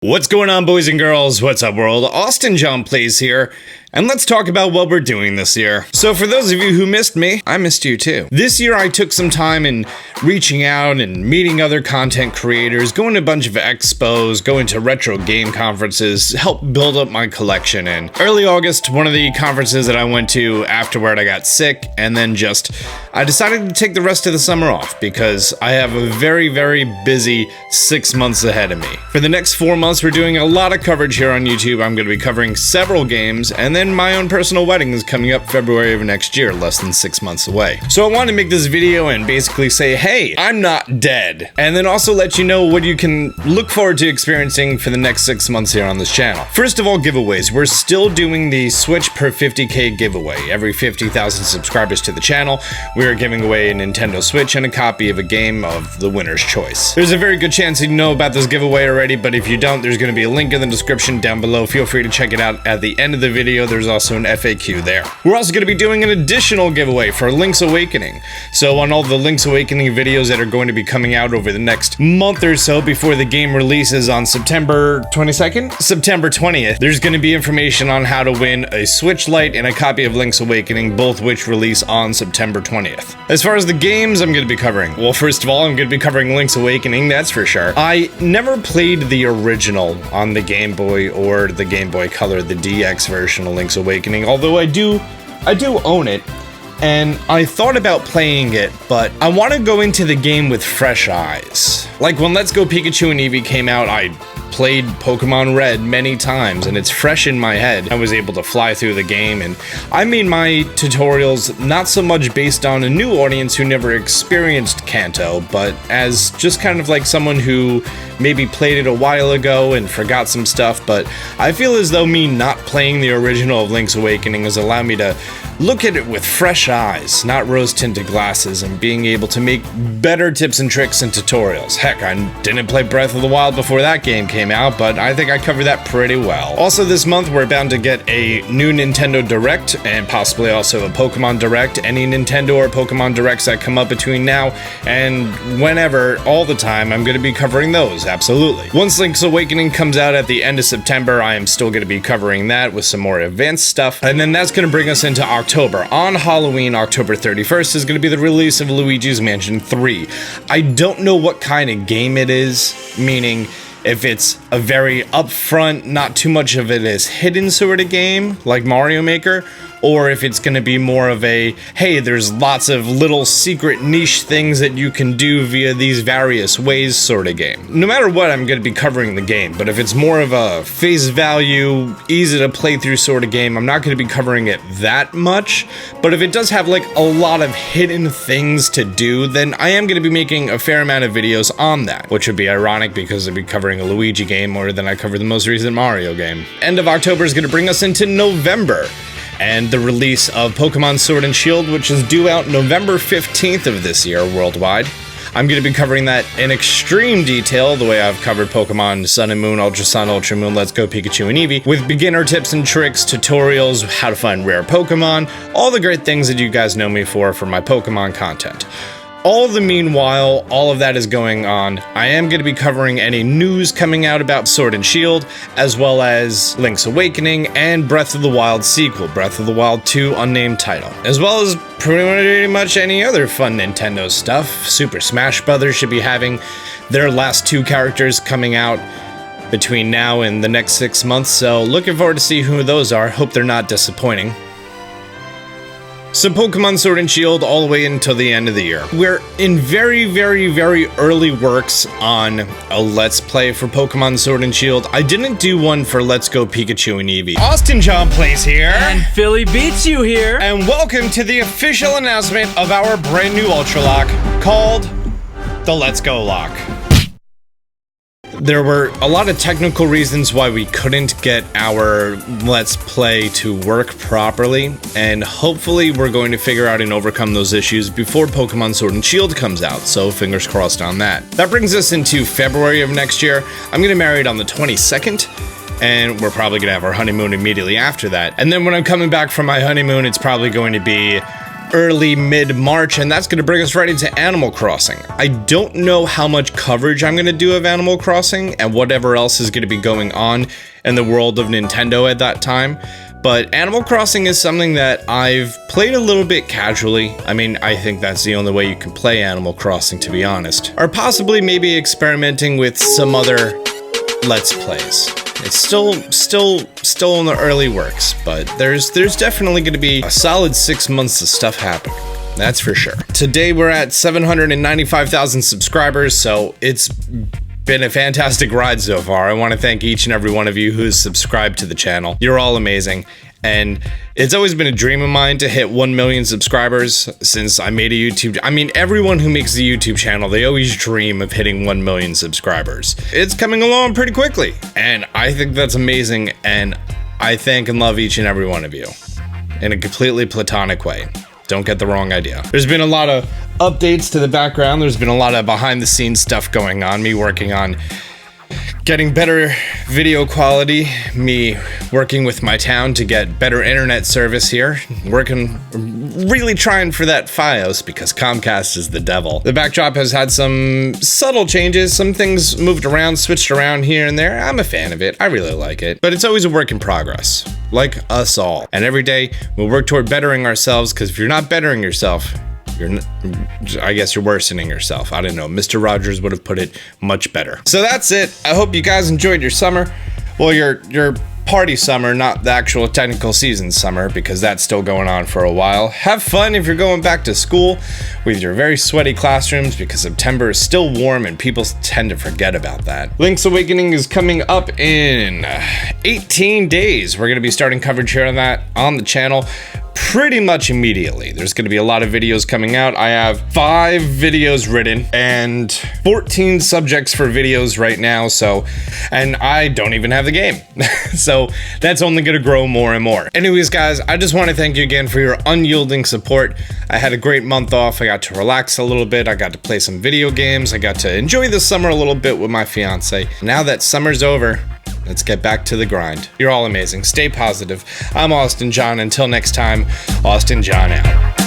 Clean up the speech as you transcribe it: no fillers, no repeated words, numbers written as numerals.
What's going on, boys and girls? What's up, world? Austin John Plays here, and let's talk about what we're doing this year. So for those of you who missed me, I missed you too. This year I took some time in reaching out and meeting other content creators, going to a bunch of expos, going to retro game conferences, help build up my collection. In early August, one of the conferences that I went to afterward, I got sick, and then I decided to take the rest of the summer off because I have a very, very busy 6 months ahead of me. For the next 4 months, we're doing a lot of coverage here on YouTube. I'm going to be covering several games, and then my own personal wedding is coming up February of next year, less than 6 months away. So I wanted to make this video and basically say, hey, I'm not dead. And then also let you know what you can look forward to experiencing for the next 6 months here on this channel. First of all, giveaways. We're still doing the Switch per 50k giveaway. Every 50,000 subscribers to the channel, we are giving away a Nintendo Switch and a copy of a game of the winner's choice. There's a very good chance you know about this giveaway already, but if you don't, there's going to be a link in the description down below. Feel free to check it out at the end of the video. There's also an FAQ there. We're also going to be doing an additional giveaway for Link's Awakening. So on all the Link's Awakening videos that are going to be coming out over the next month or so before the game releases on September 22nd? September 20th, there's going to be information on how to win a Switch Lite and a copy of Link's Awakening, both which release on September 20th. As far as the games I'm going to be covering, well, first of all, I'm going to be covering Link's Awakening, that's for sure. I never played the original on the Game Boy or the Game Boy Color, the DX version of Link's Awakening, although I do own it, and I thought about playing it, but I want to go into the game with fresh eyes. Like when Let's Go Pikachu and Eevee came out, I played Pokemon Red many times, and it's fresh in my head. I was able to fly through the game, and I made my tutorials not so much based on a new audience who never experienced Kanto, but as just kind of like someone who maybe played it a while ago and forgot some stuff. But I feel as though me not playing the original of Link's Awakening has allowed me to look at it with fresh eyes, not rose-tinted glasses, and being able to make better tips and tricks and tutorials. Heck, I didn't play Breath of the Wild before that game came out, but I think I covered that pretty well. Also this month, we're bound to get a new Nintendo Direct, and possibly also a Pokemon Direct. Any Nintendo or Pokemon Directs that come up between now and whenever, all the time, I'm going to be covering those, absolutely. Once Link's Awakening comes out at the end of September, I am still going to be covering that with some more advanced stuff, and then that's going to bring us into October. On Halloween, October 31st, is going to be the release of Luigi's Mansion 3. I don't know what kind of game it is, meaning if it's a very upfront, not too much of it is hidden sort of game, like Mario Maker, or if it's going to be more of a, hey, there's lots of little secret niche things that you can do via these various ways sort of game. No matter what, I'm going to be covering the game, but if it's more of a face value, easy to play through sort of game, I'm not going to be covering it that much. But if it does have like a lot of hidden things to do, then I am going to be making a fair amount of videos on that, which would be ironic because I'd be covering a Luigi game more than I covered the most recent Mario game. End of October is going to bring us into November, and the release of Pokemon Sword and Shield, which is due out November 15th of this year worldwide. I'm going to be covering that in extreme detail, the way I've covered Pokemon Sun and Moon, Ultra Sun, Ultra Moon, Let's Go Pikachu and Eevee, with beginner tips and tricks, tutorials, how to find rare Pokemon, all the great things that you guys know me for my Pokemon content. All the meanwhile, all of that is going on, I am going to be covering any news coming out about Sword and Shield, as well as Link's Awakening and Breath of the Wild sequel, Breath of the Wild 2 unnamed title, as well as pretty much any other fun Nintendo stuff. Super Smash Bros. Should be having their last 2 characters coming out between now and the next 6 months, so looking forward to see who those are. Hope they're not disappointing. So Pokemon Sword and Shield all the way until the end of the year. We're in very, very, very early works on a Let's Play for Pokemon Sword and Shield. I didn't do one for Let's Go Pikachu and Eevee. Austin John Plays here. And Philly Beats You here. And welcome to the official announcement of our brand new Ultra Lock called the Let's Go Lock. There were a lot of technical reasons why we couldn't get our Let's Play to work properly, and hopefully we're going to figure out and overcome those issues before Pokemon Sword and Shield comes out, so fingers crossed on that. That brings us into February of next year. I'm getting married on the 22nd, and we're probably going to have our honeymoon immediately after that. And then when I'm coming back from my honeymoon, it's probably going to be early mid-March, and that's going to bring us right into Animal Crossing. I don't know how much coverage I'm going to do of Animal Crossing and whatever else is going to be going on in the world of Nintendo at that time, but Animal Crossing is something that I've played a little bit casually. I mean, I think that's the only way you can play Animal Crossing, to be honest. Or possibly maybe experimenting with some other Let's Plays. It's still in the early works, but there's definitely going to be a solid 6 months of stuff happening. That's for sure. Today we're at 795,000 subscribers, so it's been a fantastic ride so far. I want to thank each and every one of you who's subscribed to the channel. You're all amazing. And it's always been a dream of mine to hit 1 million subscribers since I made a YouTube. I mean, everyone who makes a YouTube channel, they always dream of hitting 1 million subscribers. It's coming along pretty quickly, and I think that's amazing, and I thank and love each and every one of you in a completely platonic way. Don't get the wrong idea. There's been a lot of updates to the background. There's been a lot of behind the scenes stuff going on. Me working on getting better video quality, me working with my town to get better internet service here, really trying for that FiOS because Comcast is the devil. The backdrop has had some subtle changes, some things moved around, switched around here and there. I'm a fan of it, I really like it, but it's always a work in progress, like us all. And every day we'll work toward bettering ourselves, because if you're not bettering yourself, I guess you're worsening yourself. I don't know. Mr. Rogers would have put it much better. So that's it. I hope you guys enjoyed your summer. Well, your party summer, not the actual technical season summer, because that's still going on for a while. Have fun if you're going back to school with your very sweaty classrooms, because September is still warm and people tend to forget about that. Link's Awakening is coming up in 18 days. We're going to be starting coverage here on that on the channel pretty much immediately. There's going to be a lot of videos coming out. I have 5 videos written and 14 subjects for videos right now, and I don't even have the game. So that's only going to grow more and more. Anyways, guys, I just want to thank you again for your unyielding support. I had a great month off. I got to relax a little bit. I got to play some video games. I got to enjoy the summer a little bit with my fiance. Now that summer's over, let's get back to the grind. You're all amazing. Stay positive. I'm Austin John. Until next time, Austin John out.